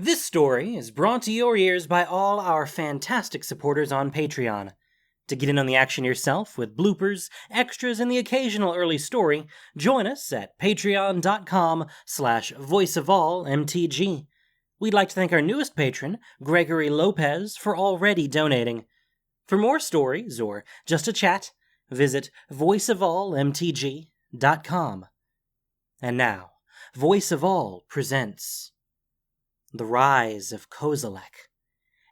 This story is brought to your ears by all our fantastic supporters on Patreon. To get in on the action yourself with bloopers, extras, and the occasional early story, join us at patreon.com/voiceofallmtg. We'd like to thank our newest patron, Gregory Lopez, for already donating. For more stories or just a chat, visit voiceofallmtg.com. And now, Voice of All presents The Rise of Kozilek,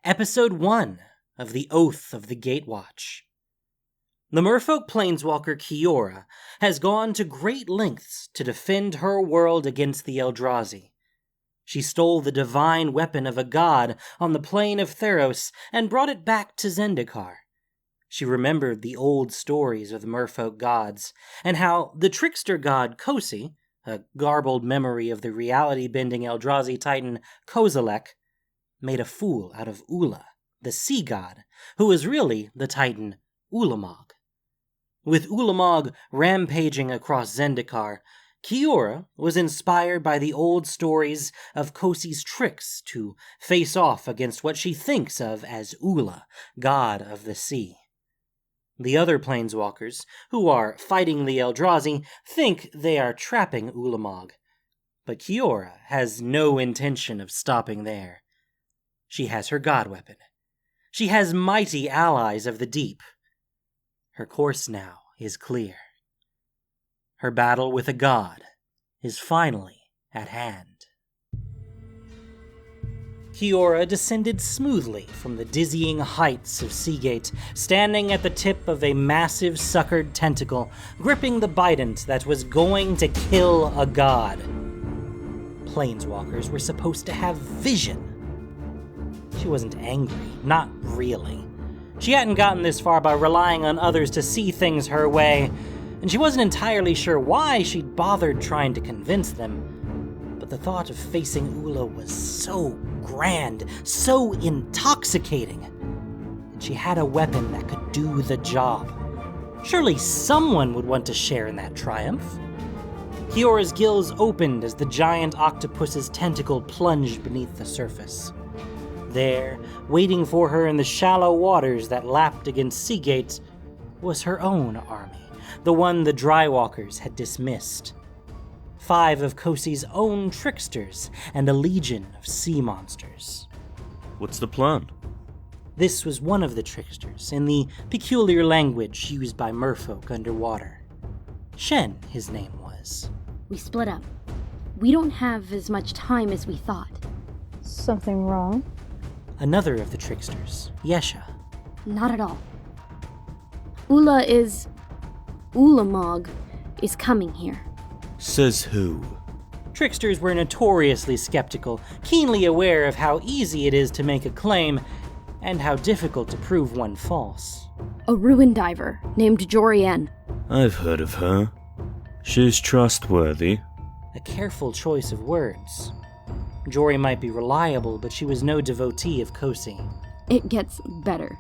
Episode 1 of The Oath of the Gatewatch. The merfolk planeswalker Kiora has gone to great lengths to defend her world against the Eldrazi. She stole the divine weapon of a god on the plane of Theros and brought it back to Zendikar. She remembered the old stories of the merfolk gods, and how the trickster god Kosi, a garbled memory of the reality-bending Eldrazi titan Kozilek, made a fool out of Ula, the sea god, who was really the titan Ulamog. With Ulamog rampaging across Zendikar, Kiora was inspired by the old stories of Kosi's tricks to face off against what she thinks of as Ula, god of the sea. The other planeswalkers, who are fighting the Eldrazi, think they are trapping Ulamog, but Kiora has no intention of stopping there. She has her god weapon. She has mighty allies of the deep. Her course now is clear. Her battle with a god is finally at hand. Kiora descended smoothly from the dizzying heights of Seagate, standing at the tip of a massive suckered tentacle, gripping the bident that was going to kill a god. Planeswalkers were supposed to have vision. She wasn't angry, not really. She hadn't gotten this far by relying on others to see things her way, and she wasn't entirely sure why she'd bothered trying to convince them. But the thought of facing Ula was so grand, so intoxicating, and she had a weapon that could do the job. Surely someone would want to share in that triumph. Kiora's gills opened as the giant octopus's tentacle plunged beneath the surface. There, waiting for her in the shallow waters that lapped against Seagate, was her own army, the one the Drywalkers had dismissed. 5 of Kosi's own tricksters and a legion of sea monsters. What's the plan? This was one of the tricksters, in the peculiar language used by merfolk underwater. Shen, his name was. We split up. We don't have as much time as we thought. Something wrong? Another of the tricksters, Yesha. Not at all. Ulamog is coming here. Says who? Tricksters were notoriously skeptical, keenly aware of how easy it is to make a claim, and how difficult to prove one false. A ruin diver named Jorian. I've heard of her. She's trustworthy. A careful choice of words. Jory might be reliable, but she was no devotee of Kosi. It gets better.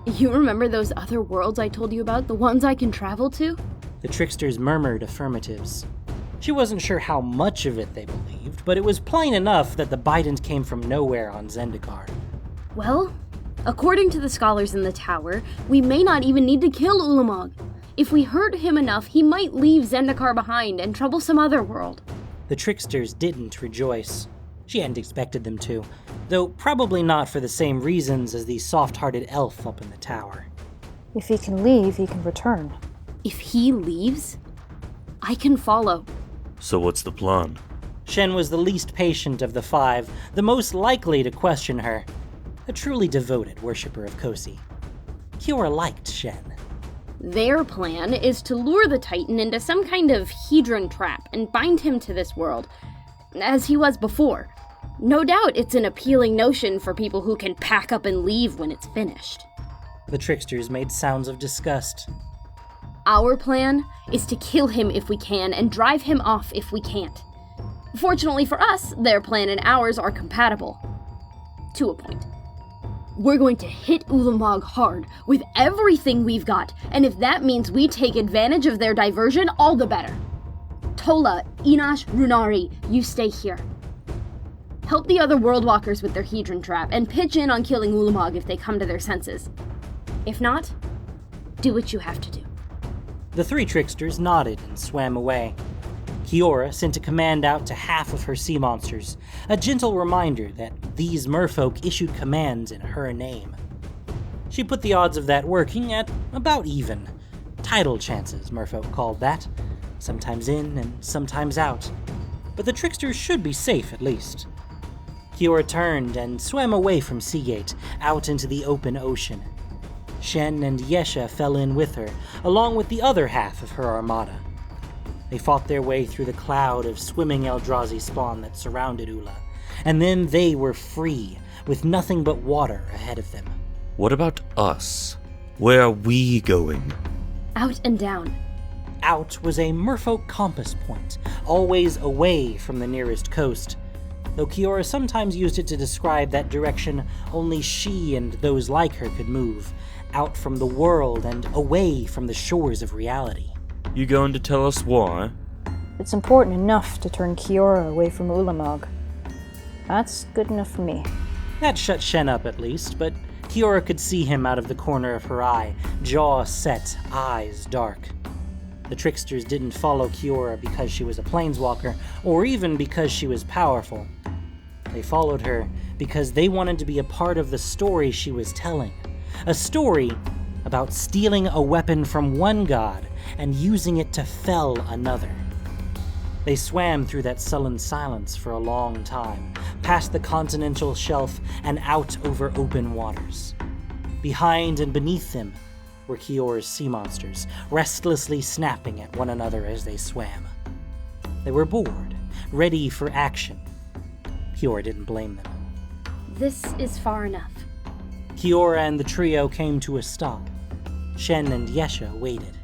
You remember those other worlds I told you about, the ones I can travel to? The tricksters murmured affirmatives. She wasn't sure how much of it they believed, but it was plain enough that the bident came from nowhere on Zendikar. Well, according to the scholars in the tower, we may not even need to kill Ulamog. If we hurt him enough, he might leave Zendikar behind and trouble some other world. The tricksters didn't rejoice. She hadn't expected them to, though probably not for the same reasons as the soft-hearted elf up in the tower. If he can leave, he can return. If he leaves, I can follow. So what's the plan? Shen was the least patient of the 5, the most likely to question her. A truly devoted worshipper of Kosi. Kiora liked Shen. Their plan is to lure the Titan into some kind of hedron trap and bind him to this world, as he was before. No doubt it's an appealing notion for people who can pack up and leave when it's finished. The tricksters made sounds of disgust. Our plan is to kill him if we can and drive him off if we can't. Fortunately for us, their plan and ours are compatible. To a point. We're going to hit Ulamog hard with everything we've got, and if that means we take advantage of their diversion, all the better. Tola, Inash, Runari, you stay here. Help the other World Walkers with their Hedron trap, and pitch in on killing Ulamog if they come to their senses. If not, do what you have to do. The three tricksters nodded and swam away. Kiora sent a command out to half of her sea monsters, a gentle reminder that these merfolk issued commands in her name. She put the odds of that working at about even. Tidal chances, merfolk called that. Sometimes in and sometimes out. But the tricksters should be safe at least. Kiora turned and swam away from Seagate, out into the open ocean. Shen and Yesha fell in with her, along with the other half of her armada. They fought their way through the cloud of swimming Eldrazi spawn that surrounded Ula, and then they were free, with nothing but water ahead of them. What about us? Where are we going? Out and down. Out was a merfolk compass point, always away from the nearest coast, though Kiora sometimes used it to describe that direction only she and those like her could move, out from the world and away from the shores of reality. You going to tell us why? It's important enough to turn Kiora away from Ulamog. That's good enough for me. That shut Shen up at least, but Kiora could see him out of the corner of her eye, jaw set, eyes dark. The tricksters didn't follow Kiora because she was a planeswalker, or even because she was powerful. They followed her because they wanted to be a part of the story she was telling. A story about stealing a weapon from one god and using it to fell another. They swam through that sullen silence for a long time, past the continental shelf and out over open waters. Behind and beneath them were Kiora's sea monsters, restlessly snapping at one another as they swam. They were bored, ready for action. Kiora didn't blame them. This is far enough. Kiora and the trio came to a stop. Shen and Yesha waited.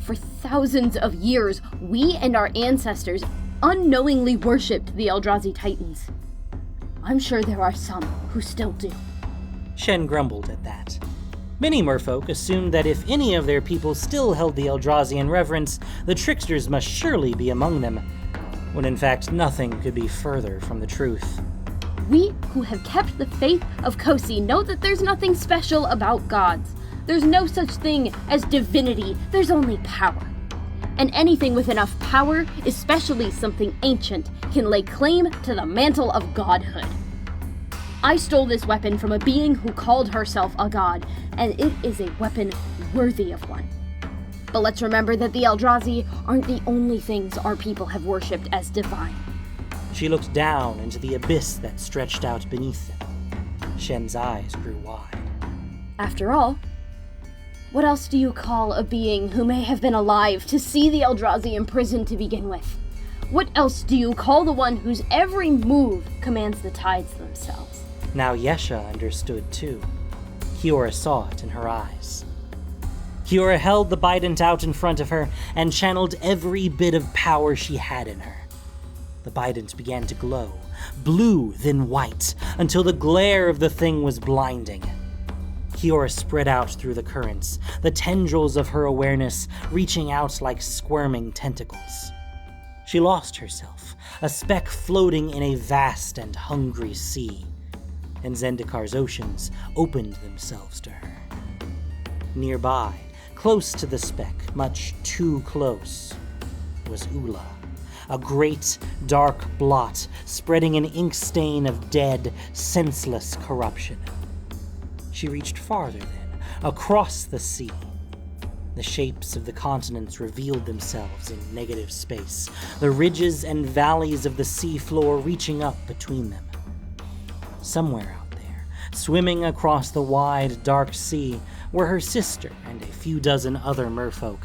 For thousands of years, we and our ancestors unknowingly worshipped the Eldrazi Titans. I'm sure there are some who still do. Shen grumbled at that. Many merfolk assumed that if any of their people still held the Eldrazi in reverence, the tricksters must surely be among them, when in fact nothing could be further from the truth. We who have kept the faith of Kosi know that there's nothing special about gods. There's no such thing as divinity, there's only power. And anything with enough power, especially something ancient, can lay claim to the mantle of godhood. I stole this weapon from a being who called herself a god, and it is a weapon worthy of one. But let's remember that the Eldrazi aren't the only things our people have worshipped as divine. She looked down into the abyss that stretched out beneath them. Shen's eyes grew wide. After all, what else do you call a being who may have been alive to see the Eldrazi imprisoned to begin with? What else do you call the one whose every move commands the tides themselves? Now Yesha understood too. Kiora saw it in her eyes. Kiora held the Bident out in front of her and channeled every bit of power she had in her. The Bident began to glow, blue then white, until the glare of the thing was blinding. Kiora spread out through the currents, the tendrils of her awareness reaching out like squirming tentacles. She lost herself, a speck floating in a vast and hungry sea, and Zendikar's oceans opened themselves to her. Nearby, close to the speck, much too close, was Ula, a great, dark blot spreading an ink stain of dead, senseless corruption. She reached farther then, across the sea. The shapes of the continents revealed themselves in negative space, the ridges and valleys of the sea floor reaching up between them. Somewhere out there, swimming across the wide, dark sea, were her sister and a few dozen other merfolk,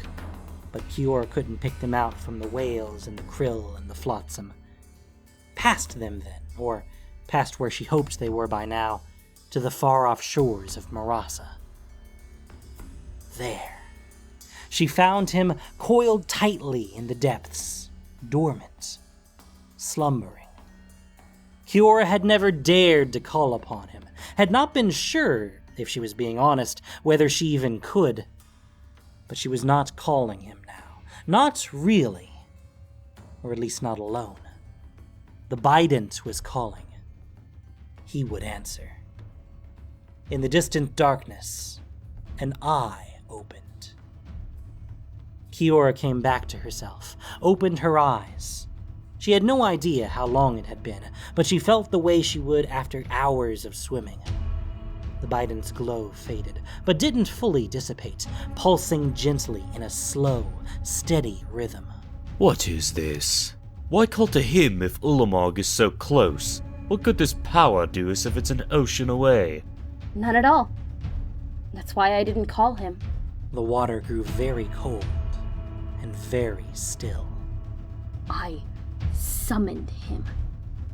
but Kiora couldn't pick them out from the whales and the krill and the flotsam. Past them then, or past where she hoped they were by now, to the far-off shores of Marasa. There, she found him coiled tightly in the depths, dormant, slumbering. Kiora had never dared to call upon him, had not been sure, if she was being honest, whether she even could. But she was not calling him now. Not really. Or at least not alone. The Bident was calling. he would answer. In the distant darkness, an eye opened. Kiora came back to herself, opened her eyes. She had no idea how long it had been, but she felt the way she would after hours of swimming. The Biden's glow faded, but didn't fully dissipate, pulsing gently in a slow, steady rhythm. What is this? Why call to him if Ulamog is so close? What could this power do us if it's an ocean away? None at all. That's why I didn't call him. The water grew very cold and very still. I summoned him.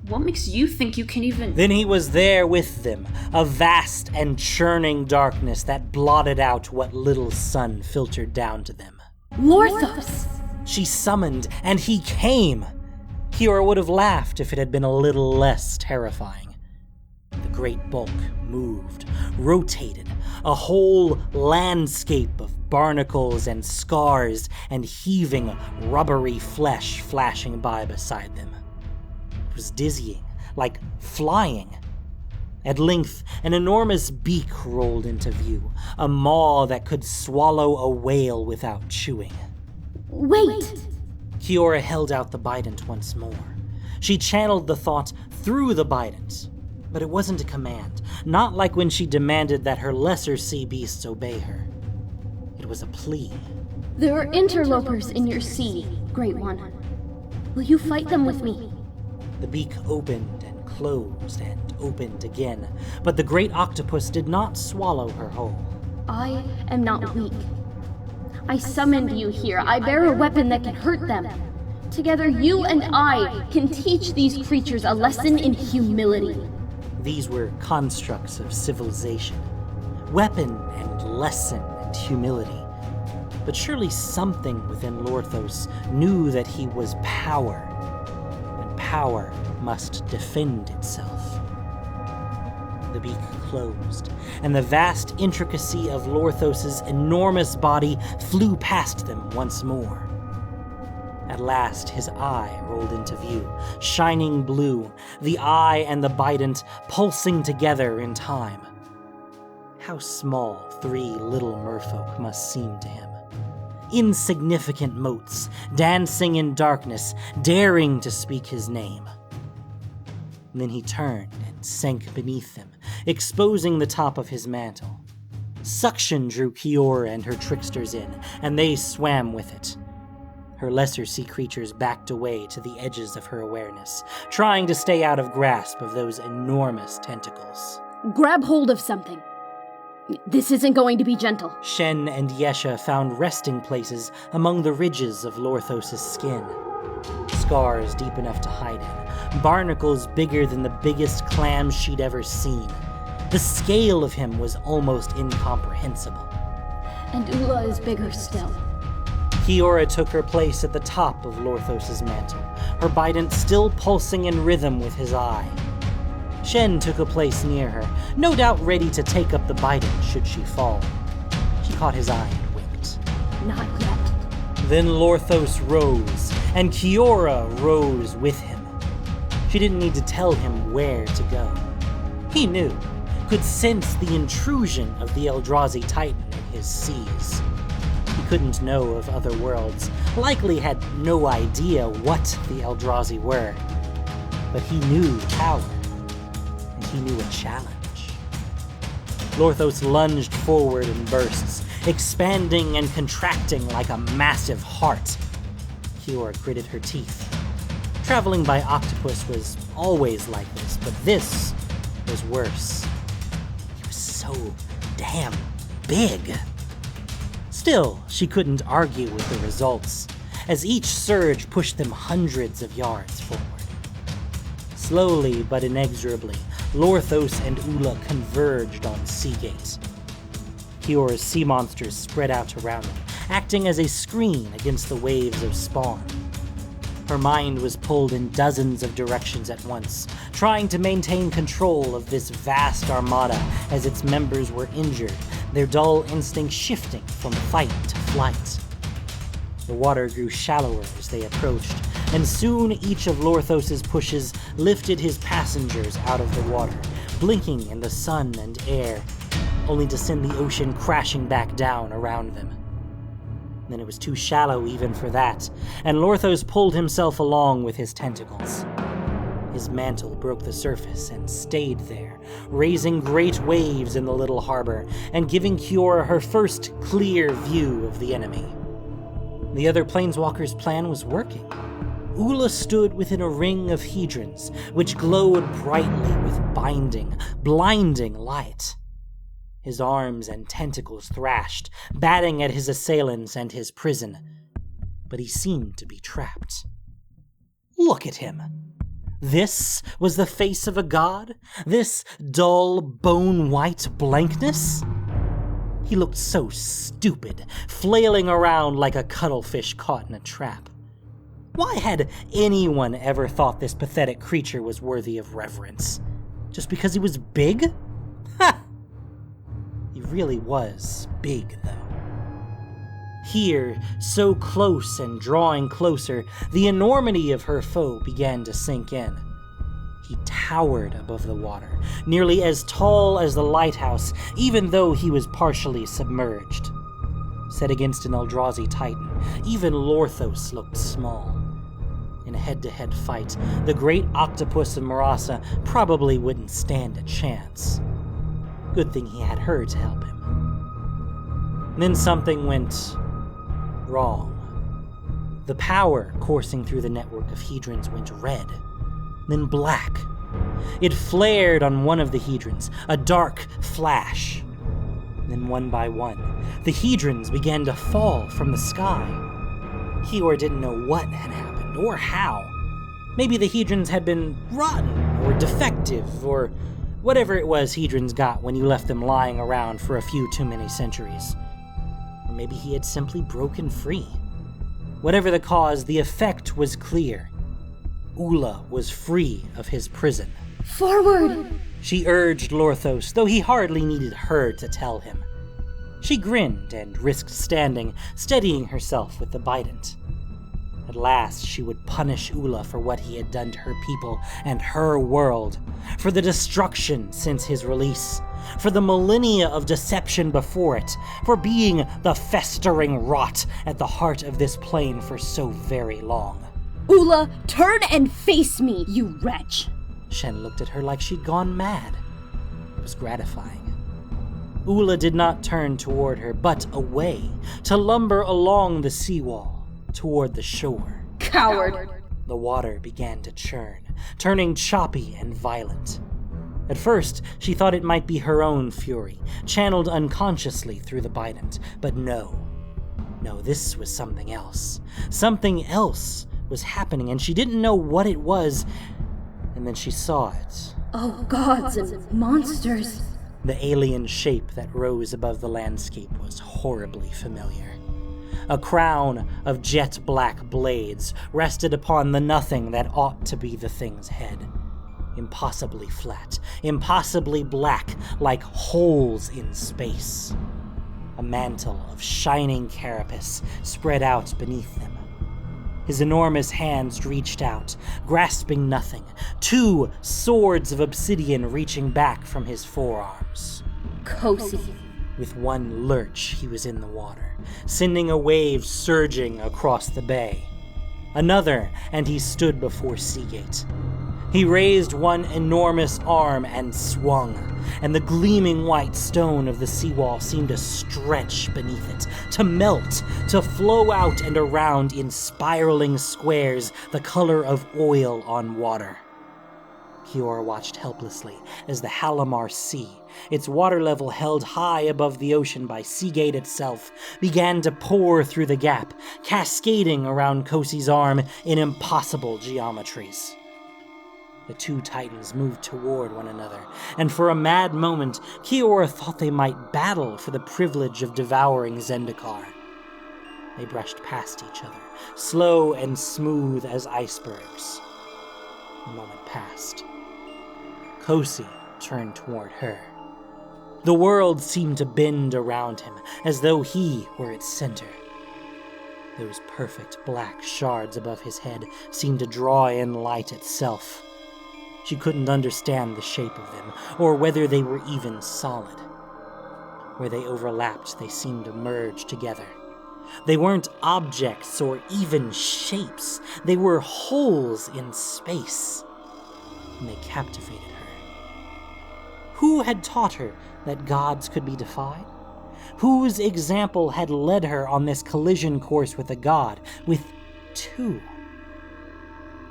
What makes you think you can even... Then he was there with them, a vast and churning darkness that blotted out what little sun filtered down to them. Lorthos! She summoned, and he came! Kiora would have laughed if it had been a little less terrifying. The great bulk moved, rotated, a whole landscape of barnacles and scars and heaving, rubbery flesh flashing by beside them. It was dizzying, like flying. At length, an enormous beak rolled into view, a maw that could swallow a whale without chewing. Wait! Kiora held out the Bident once more. She channeled the thought through the Bident, but it wasn't a command, not like when she demanded that her lesser sea beasts obey her. It was a plea. There are interlopers in your sea, Great One. Will you fight them with me? The beak opened and closed and opened again, but the great octopus did not swallow her whole. I am not weak. I summoned you here. I bear a weapon that can hurt them. Together, you and I can teach these creatures a lesson in humility. These were constructs of civilization. Weapon and lesson and humility. But surely something within Lorthos knew that he was power. And power must defend itself. The beak closed, and the vast intricacy of Lorthos's enormous body flew past them once more. At last, his eye rolled into view, shining blue, the eye and the Bident pulsing together in time. How small 3 little merfolk must seem to him. Insignificant motes, dancing in darkness, daring to speak his name. Then he turned and sank beneath them, exposing the top of his mantle. Suction drew Kiora and her tricksters in, and they swam with it. Her lesser sea creatures backed away to the edges of her awareness, trying to stay out of grasp of those enormous tentacles. Grab hold of something. This isn't going to be gentle. Shen and Yesha found resting places among the ridges of Lorthos' skin. Scars deep enough to hide in, barnacles bigger than the biggest clams she'd ever seen. The scale of him was almost incomprehensible. And Ula is bigger still. Kiora took her place at the top of Lorthos' mantle, her Bident still pulsing in rhythm with his eye. Shen took a place near her, no doubt ready to take up the Bident should she fall. She caught his eye and winked. Not yet. Then Lorthos rose, and Kiora rose with him. She didn't need to tell him where to go. He knew, could sense the intrusion of the Eldrazi Titan in his seas. He couldn't know of other worlds, likely had no idea what the Eldrazi were. But he knew power, and he knew a challenge. Lorthos lunged forward in bursts, expanding and contracting like a massive heart. Kiora gritted her teeth. Traveling by octopus was always like this, but this was worse. He was so damn big. Still, she couldn't argue with the results, as each surge pushed them hundreds of yards forward. Slowly but inexorably, Lorthos and Ula converged on Seagate. Kiora's sea monsters spread out around them, acting as a screen against the waves of spawn. Her mind was pulled in dozens of directions at once, trying to maintain control of this vast armada as its members were injured, their dull instincts shifting from fight to flight. The water grew shallower as they approached, and soon each of Lorthos' pushes lifted his passengers out of the water, blinking in the sun and air, only to send the ocean crashing back down around them. Then it was too shallow even for that, and Lorthos pulled himself along with his tentacles. His mantle broke the surface and stayed there, raising great waves in the little harbor and giving Kiora her first clear view of the enemy. The other planeswalker's plan was working. Ula stood within a ring of hedrons, which glowed brightly with blinding light. His arms and tentacles thrashed, batting at his assailants and his prison, but he seemed to be trapped. Look at him! This was the face of a god? This dull, bone-white blankness? He looked so stupid, flailing around like a cuttlefish caught in a trap. Why had anyone ever thought this pathetic creature was worthy of reverence? Just because he was big? Ha! He really was big, though. Here, so close and drawing closer, the enormity of her foe began to sink in. He towered above the water, nearly as tall as the lighthouse, even though he was partially submerged. Set against an Eldrazi Titan, even Lorthos looked small. In a head-to-head fight, the great octopus of Marasa probably wouldn't stand a chance. Good thing he had her to help him. Then something went wrong. The power coursing through the network of hedrons went red, then black. It flared on one of the hedrons, a dark flash. Then one by one, the hedrons began to fall from the sky. Kiora didn't know what had happened, or how. Maybe the hedrons had been rotten, or defective, or whatever it was hedrons got when you left them lying around for a few too many centuries. Or maybe he had simply broken free. Whatever the cause, the effect was clear. Ula was free of his prison. Forward! She urged Lorthos, though he hardly needed her to tell him. She grinned and risked standing, steadying herself with the bident. At last, she would punish Ula for what he had done to her people and her world, for the destruction since his release, for the millennia of deception before it, for being the festering rot at the heart of this plane for so very long. Ula, turn and face me, you wretch! Shen looked at her like she'd gone mad. It was gratifying. Ula did not turn toward her, but away, to lumber along the seawall, toward the shore. Coward! The water began to churn, turning choppy and violent. At first, she thought it might be her own fury, channeled unconsciously through the bident, but no, this was something else. Something else was happening, and she didn't know what it was, and then she saw it. Oh, gods and monsters! The alien shape that rose above the landscape was horribly familiar. A crown of jet-black blades rested upon the nothing that ought to be the thing's head. Impossibly flat, impossibly black, like holes in space. A mantle of shining carapace spread out beneath them. His enormous hands reached out, grasping nothing, 2 swords of obsidian reaching back from his forearms. Kosi. With one lurch, he was in the water, sending a wave surging across the bay. Another, and he stood before Seagate. He raised one enormous arm and swung, and the gleaming white stone of the seawall seemed to stretch beneath it, to melt, to flow out and around in spiraling squares the color of oil on water. Kiora watched helplessly as the Halimar Sea, its water level held high above the ocean by Seagate itself, began to pour through the gap, cascading around Kosi's arm in impossible geometries. The 2 titans moved toward one another, and for a mad moment, Kiora thought they might battle for the privilege of devouring Zendikar. They brushed past each other, slow and smooth as icebergs. A moment passed. Kosi turned toward her. The world seemed to bend around him, as though he were its center. Those perfect black shards above his head seemed to draw in light itself. She couldn't understand the shape of them, or whether they were even solid. Where they overlapped, they seemed to merge together. They weren't objects or even shapes. They were holes in space. And they captivated her. Who had taught her that gods could be defied? Whose example had led her on this collision course with a god, with two?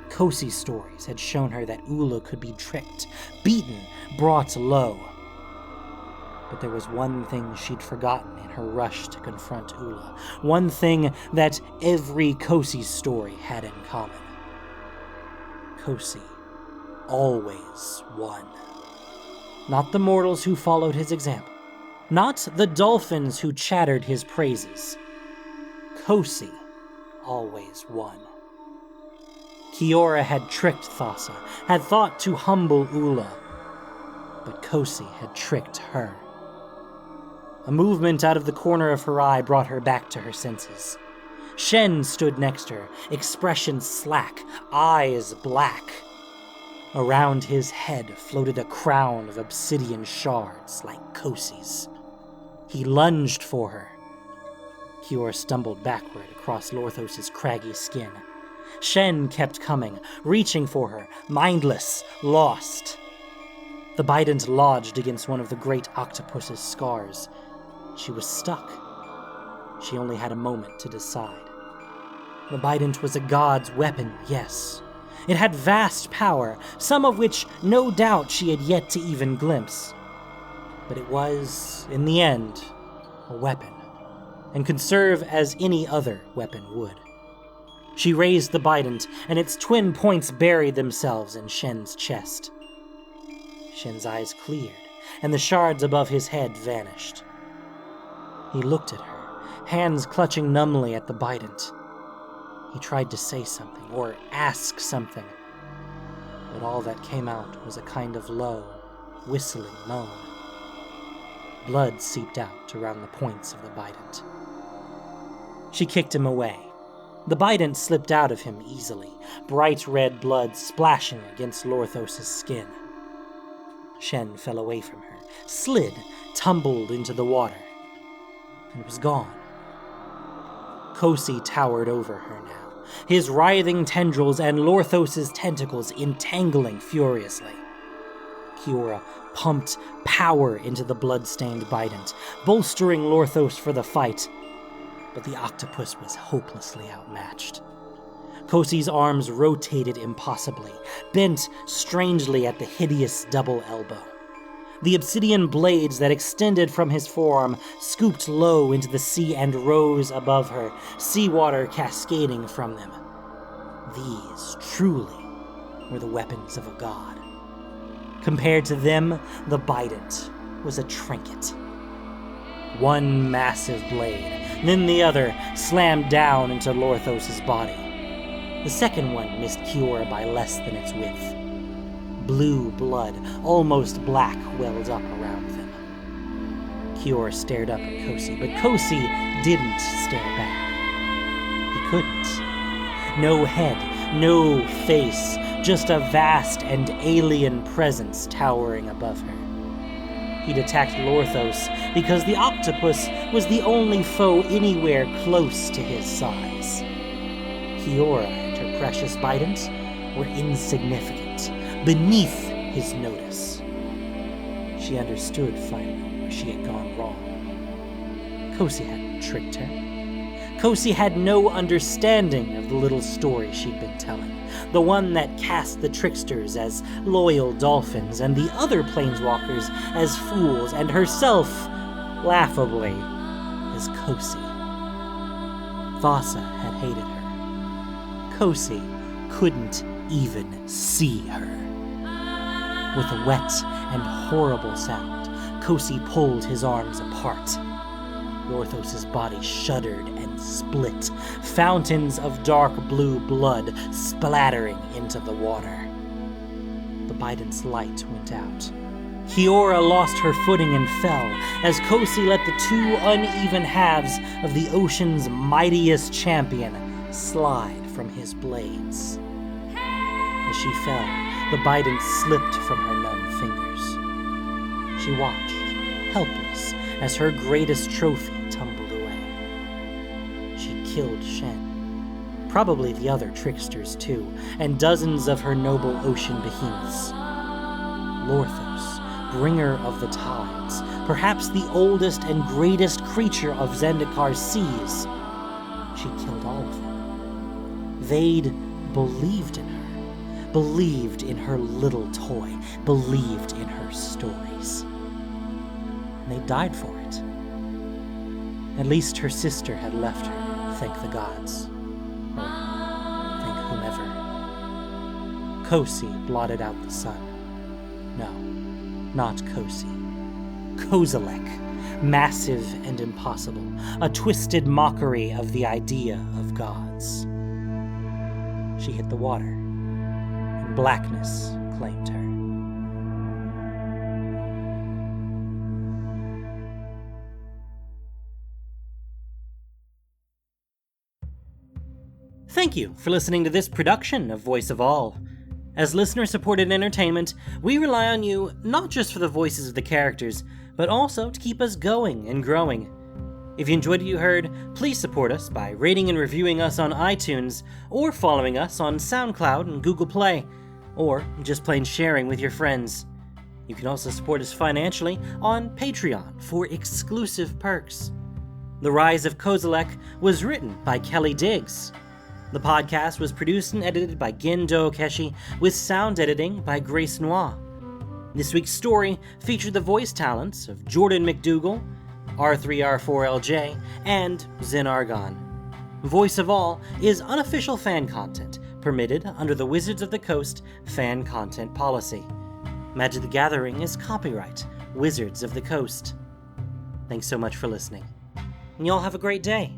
Kosi's stories had shown her that Ula could be tricked, beaten, brought low. But there was one thing she'd forgotten in her rush to confront Ula. One thing that every Kosi story had in common. Kosi always won. Not the mortals who followed his example. Not the dolphins who chattered his praises. Kosi always won. Kiora had tricked Thassa, had thought to humble Ula, but Kosi had tricked her. A movement out of the corner of her eye brought her back to her senses. Shen stood next to her, expression slack, eyes black. Around his head floated a crown of obsidian shards like Kosi's. He lunged for her. Kiora stumbled backward across Lorthos' craggy skin. Shen kept coming, reaching for her, mindless, lost. The bident lodged against one of the great octopus's scars. She was stuck. She only had a moment to decide. The bident was a god's weapon, yes. It had vast power, some of which no doubt she had yet to even glimpse. But it was, in the end, a weapon, and could serve as any other weapon would. She raised the bident, and its twin points buried themselves in Shen's chest. Shen's eyes cleared, and the shards above his head vanished. He looked at her, hands clutching numbly at the bident. He tried to say something, or ask something, but all that came out was a kind of low, whistling moan. Blood seeped out around the points of the bident. She kicked him away. The bident slipped out of him easily, bright red blood splashing against Lorthos' skin. Shen fell away from her, slid, tumbled into the water, and was gone. Kosi towered over her now, his writhing tendrils and Lorthos' tentacles entangling furiously. Kiora pumped power into the blood-stained bident, bolstering Lorthos for the fight, but the octopus was hopelessly outmatched. Kosi's arms rotated impossibly, bent strangely at the hideous double elbow. The obsidian blades that extended from his forearm scooped low into the sea and rose above her, seawater cascading from them. These, truly, were the weapons of a god. Compared to them, the bident was a trinket. One massive blade, then the other slammed down into Lorthos' body. The second one missed Kiora by less than its width. Blue blood, almost black, welled up around them. Kiora stared up at Kosi, but Kosi didn't stare back. He couldn't. No head, no face, just a vast and alien presence towering above her. He'd attacked Lorthos because the octopus was the only foe anywhere close to his size. Kiora and her precious bident were insignificant, beneath his notice. She understood finally where she had gone wrong. Kosi hadn't tricked her. Kosi had no understanding of the little story she'd been telling, the one that cast the tricksters as loyal dolphins and the other planeswalkers as fools, and herself, laughably, as Kosi. Thassa had hated her. Kosi couldn't even see her. With a wet and horrible sound, Kosi pulled his arms apart. Lorthos' body shuddered and split, fountains of dark blue blood splattering into the water. The bident's light went out. Kiora lost her footing and fell, as Kosi let the two uneven halves of the ocean's mightiest champion slide from his blades. As she fell, The bident slipped from her numb fingers. She watched, helpless, as her greatest trophy tumbled away. She killed Shen. Probably the other tricksters too, and dozens of her noble ocean behemoths. Lorthos, bringer of the tides, perhaps the oldest and greatest creature of Zendikar's seas. She killed all of them. They'd believed in her, believed in her little toy, believed in her stories. And they died for it. At least her sister had left her, thank the gods. Or thank whomever. Kosi blotted out the sun. No, not Kosi. Kozilek, massive and impossible, a twisted mockery of the idea of gods. She hit the water, and blackness claimed her. Thank you for listening to this production of Voice of All. As listener-supported entertainment, we rely on you not just for the voices of the characters, but also to keep us going and growing. If you enjoyed what you heard, please support us by rating and reviewing us on iTunes, or following us on SoundCloud and Google Play, or just plain sharing with your friends. You can also support us financially on Patreon for exclusive perks. The Rise of Kozilek was written by Kelly Diggs. The podcast was produced and edited by Gendo Okeshi, with sound editing by Grace Noir. This week's story featured the voice talents of Jordan McDougal, R3R4LJ, and Zen Argon. Voice of All is unofficial fan content, permitted under the Wizards of the Coast fan content policy. Magic the Gathering is copyright Wizards of the Coast. Thanks so much for listening, and y'all have a great day.